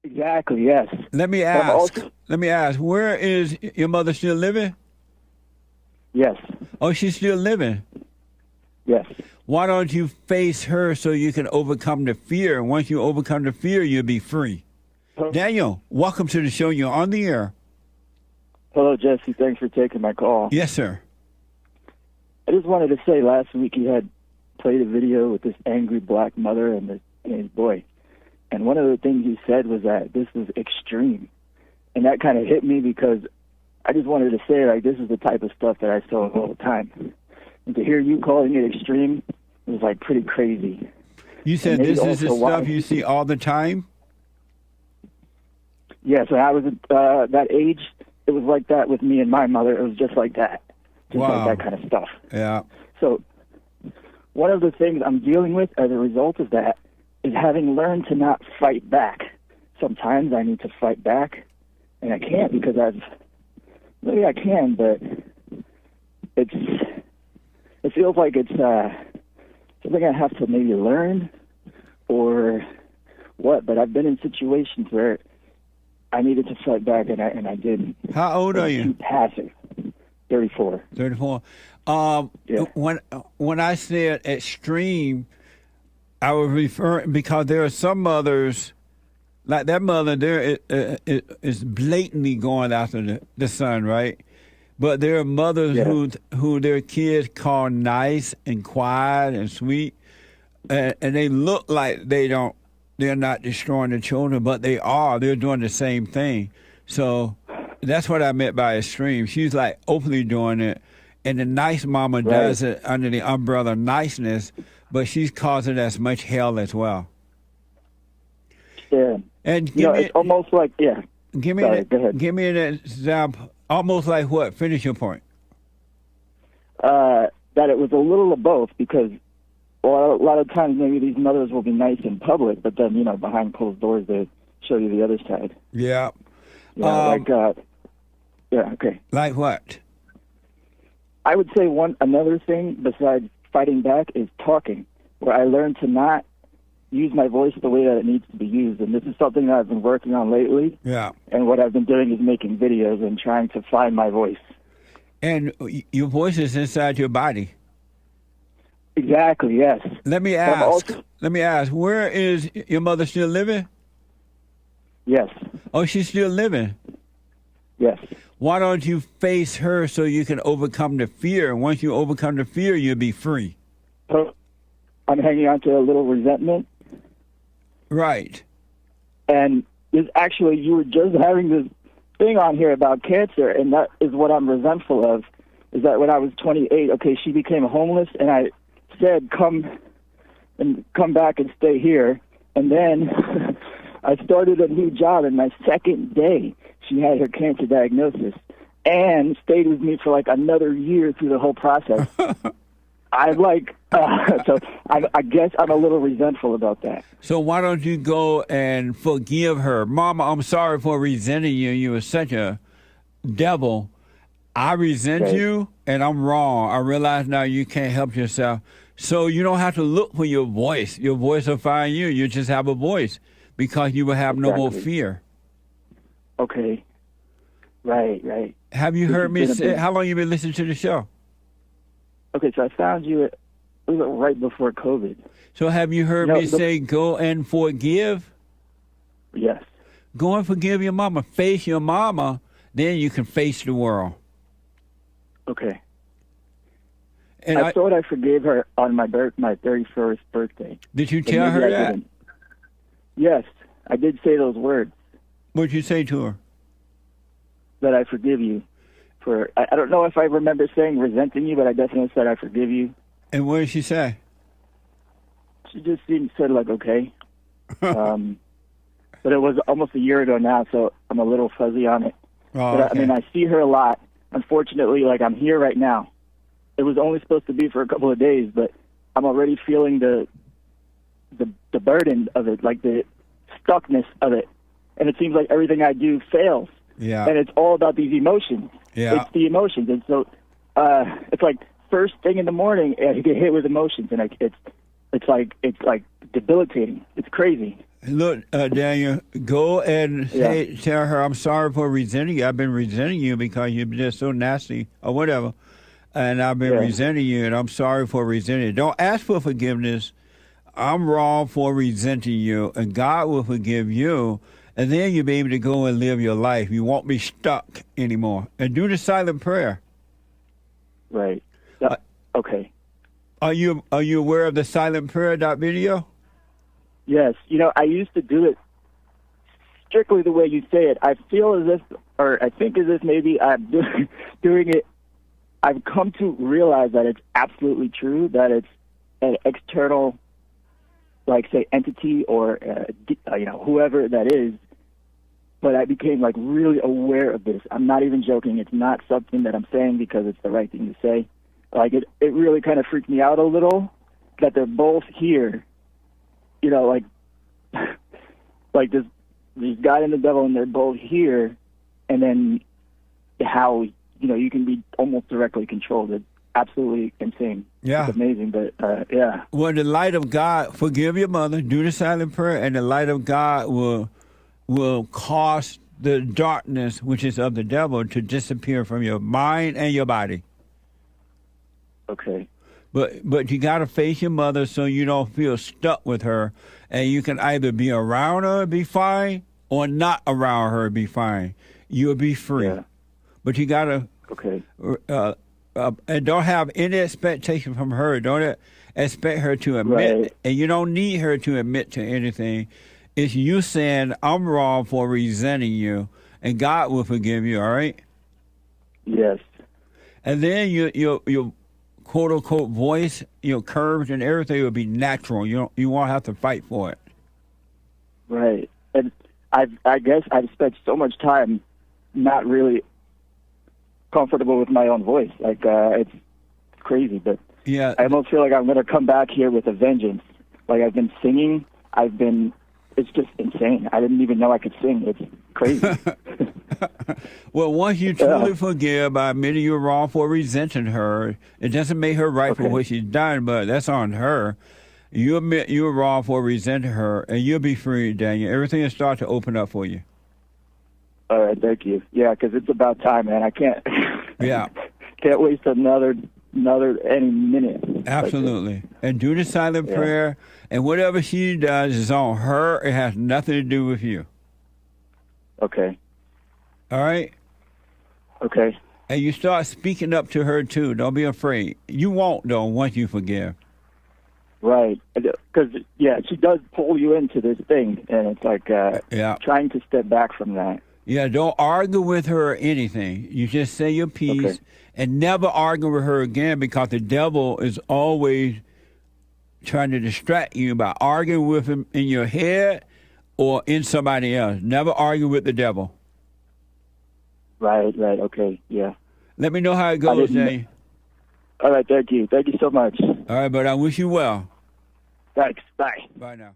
Exactly, yes. Let me But I'm ask. also, Let me ask. Where is your mother still living? yes, Oh, she's still living. yes. Why don't you face her so you can overcome the fear? And once you overcome the fear, you'll be free. Daniel, welcome to the show. You're on the air. Hello, Jesse. Thanks for taking my call. Yes, sir. I just wanted to say last week you had played a video with this angry black mother and his boy. And one of the things you said was that this was extreme. And that kind of hit me because I just wanted to say, like, this is the type of stuff that I saw all the time. And to hear you calling it extreme was, like, pretty crazy. You And said maybe this is the also stuff why, you see all the time? yes, when I was that age, it was like that with me and my mother. It was just like that. Just Wow. like that kind of stuff. Yeah. So one of the things I'm dealing with as a result of that is having learned to not fight back. Sometimes I need to fight back, and I can't because maybe I can, but it feels like it's something I have to maybe learn or what. But I've been in situations where I needed to fight back, and I didn't. How old are you? Too passive. 34. 34. Yeah. When I said extreme, I was referring because there are some mothers, like that mother there is blatantly going after the son, right? But there are mothers Yeah. who their kids call nice and quiet and sweet, and they look like they're not destroying the children, but they are. They're doing the same thing. So that's what I meant by extreme. She's like openly doing it, and the nice mama does it under the umbrella of niceness, but she's causing as much hell as well. Yeah. And It's almost like, yeah. give me Sorry, go ahead. give me an example. Almost like what? Finish your point. That it was a little of both because a lot of times maybe these mothers will be nice in public, but then, behind closed doors they show you the other side. Yeah. Yeah, yeah, okay. Like what? I would say another thing besides fighting back is talking, where I learned to not use my voice the way that it needs to be used. And this is something that I've been working on lately. Yeah. And what I've been doing is making videos and trying to find my voice. And your voice is inside your body. Exactly, yes. Let me ask, where is your mother still living? Yes. Oh, she's still living. Yes. Why don't you face her so you can overcome the fear? And once you overcome the fear, you'll be free. So I'm hanging on to a little resentment. Right. And you were just having this thing on here about cancer, and that is what I'm resentful of, is that when I was 28, okay, she became homeless, and I said, come back and stay here. And then I started a new job, and my second day, she had her cancer diagnosis and stayed with me for like another year through the whole process. So I guess I'm a little resentful about that. So why don't you go and forgive her? Mama, I'm sorry for resenting you. You were such a devil. I resent you, and I'm wrong. I realize now you can't help yourself. So you don't have to look for your voice. Your voice will find you. You just have a voice because you will have no more fear. Okay. Right. Have you heard me say, how long you been listening to the show? Okay, so I found you right before COVID. So have you heard me say go and forgive? Yes. Go and forgive your mama. Face your mama, then you can face the world. Okay. And I thought I forgave her on my 31st birthday. Did you tell her that? Didn't. Yes, I did say those words. What did you say to her? That I forgive you. I don't know if I remember saying resenting you, but I definitely said I forgive you. And what did she say? She just said like, okay. But it was almost a year ago now, so I'm a little fuzzy on it. Oh, but okay. I see her a lot. Unfortunately, like, I'm here right now. It was only supposed to be for a couple of days, but I'm already feeling the burden of it, like the stuckness of it. And it seems like everything I do fails. Yeah. And it's all about these emotions. Yeah. It's the emotions. And so it's like first thing in the morning, I get hit with emotions, and it's like debilitating. It's crazy. Look, Daniel, go and Yeah. tell her I'm sorry for resenting you. I've been resenting you because you've been just so nasty or whatever. And I've been Yeah. resenting you, and I'm sorry for resenting you. Don't ask for forgiveness. I'm wrong for resenting you, and God will forgive you. And then you'll be able to go and live your life. You won't be stuck anymore. And do the silent prayer. Right. Yeah. Okay. Are you aware of the silent prayer video? Yes. I used to do it strictly the way you say it. I feel as if, or I think as if maybe I'm doing it. I've come to realize that it's absolutely true, that it's an external, like, say, entity or, whoever that is. But I became, like, really aware of this. I'm not even joking. It's not something that I'm saying because it's the right thing to say. Like, it really kind of freaked me out a little that they're both here. Like, like this guy and the devil, and they're both here. And then how, you can be almost directly controlled. It's absolutely insane. Yeah. It's amazing, but, yeah. Well, the light of God, forgive your mother, do the silent prayer, and the light of God will cause the darkness, which is of the devil, to disappear from your mind and your body. Okay. But you got to face your mother so you don't feel stuck with her, and you can either be around her and be fine, or not around her and be fine. You'll be free. Yeah. But you got to Okay. and don't have any expectation from her. Don't expect her to admit, Right. and you don't need her to admit to anything. It's you saying, I'm wrong for resenting you, and God will forgive you, all right? Yes. And then your quote-unquote voice, your curves and everything will be natural. You won't have to fight for it. Right. And I guess I've spent so much time not really comfortable with my own voice. Like, it's crazy, but Yeah. I almost feel like I'm going to come back here with a vengeance. Like, I've been singing. It's just insane. I didn't even know I could sing. It's crazy. Well, once you truly forgive by admitting you're wrong for resenting her, it doesn't make her right for what she's done, but that's on her. You admit you're wrong for resenting her, and you'll be free, Daniel. Everything will start to open up for you. All right, thank you. Yeah, because it's about time, man. I can't. Yeah. Can't waste another any minute. Absolutely. And do the silent prayer, and whatever she does is on her. It has nothing to do with you. Okay. All right? Okay. And you start speaking up to her, too. Don't be afraid. You won't, though, once you forgive. Right. Because, she does pull you into this thing, and it's like trying to step back from that. Yeah, don't argue with her or anything. You just say your piece and never argue with her again, because the devil is always trying to distract you by arguing with him in your head or in somebody else. Never argue with the devil. Right, okay, yeah. Let me know how it goes, Jay. All right, thank you. Thank you so much. All right, but I wish you well. Thanks, bye. Bye now.